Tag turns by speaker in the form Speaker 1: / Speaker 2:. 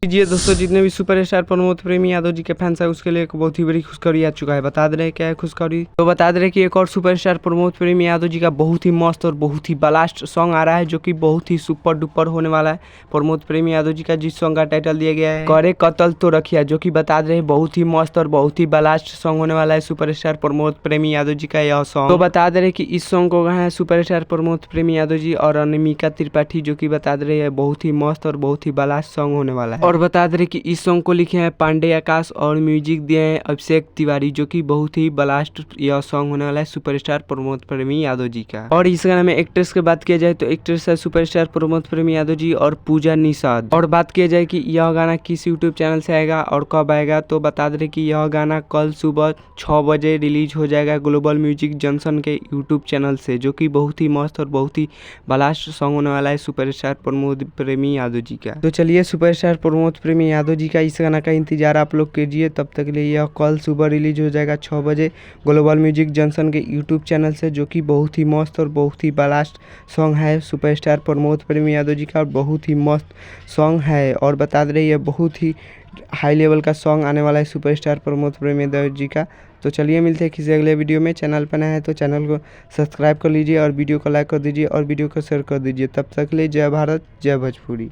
Speaker 1: जी दोस्तों, जितने भी सुपरस्टार प्रमोद प्रेमी यादव जी के फैंस है उसके लिए एक बहुत ही बड़ी खुशखबरी आ चुका है। बता दे रहे हैं क्या है खुशखबरी, तो बता दे रहे हैं कि एक और सुपरस्टार प्रमोद प्रेमी यादव जी का बहुत ही मस्त और बहुत ही ब्लास्ट सॉन्ग आ रहा है, जो कि बहुत ही सुपर डुपर होने वाला है। प्रमोद प्रेमी यादव जी का जिस सॉन्ग का टाइटल दिया गया है करे कतल तो रखिया, जो कि बता दे रहे हैं बहुत ही मस्त और बहुत ही ब्लास्ट सॉन्ग होने वाला है सुपरस्टार प्रमोद प्रेमी यादव जी का यह सॉन्ग। तो बता दे रहे कि इस सॉन्ग को गाया है सुपरस्टार प्रमोद प्रेमी यादव जी और अनामिका त्रिपाठी, जो कि बता दे रहे हैं बहुत ही मस्त और बहुत ही ब्लास्ट सॉन्ग होने वाला है। और बता दे रहे कि इस सॉन्ग को लिखे हैं पांडे आकाश और म्यूजिक दिए हैं अभिषेक तिवारी, जो कि बहुत ही ब्लास्ट यह सॉन्ग होने वाला है सुपरस्टार प्रमोद प्रेमी यादव जी का। और इस गाने में एक्ट्रेस की बात किया जाए तो एक्ट्रेस है सुपरस्टार प्रमोद प्रेमी यादव जी और पूजा निषाद। और बात किया जाए कि यह गाना किस यूट्यूब चैनल से आएगा और कब आएगा, तो बता दे कि यह गाना कल सुबह 6 बजे रिलीज हो जाएगा ग्लोबल म्यूजिक जंक्शन के यूट्यूब चैनल से, जो कि बहुत ही मस्त और बहुत ही ब्लास्ट सॉन्ग होने वाला है सुपरस्टार प्रमोद प्रेमी यादव जी का। तो चलिए सुपरस्टार प्रमोद प्रेमी यादव जी का इस गाना का इंतजार आप लोग कीजिए। तब तक के लिए यह कल सुबह रिलीज हो जाएगा 6 बजे ग्लोबल म्यूजिक जंक्शन के यूट्यूब चैनल से, जो कि बहुत ही मस्त और बहुत ही ब्लास्ट सॉन्ग है सुपरस्टार प्रमोद प्रेमी यादव जी का, और बहुत ही मस्त सॉन्ग है। और बता दे रही है बहुत ही हाई लेवल का सॉन्ग आने वाला है सुपरस्टार प्रमोद प्रेमी यादव जी का। तो चलिए मिलते हैं किसी अगले वीडियो में। चैनल पर नया है तो चैनल को सब्सक्राइब कर लीजिए और वीडियो को लाइक कर दीजिए और वीडियो को शेयर कर दीजिए। तब तक के लिए जय भारत जय भोजपुरी।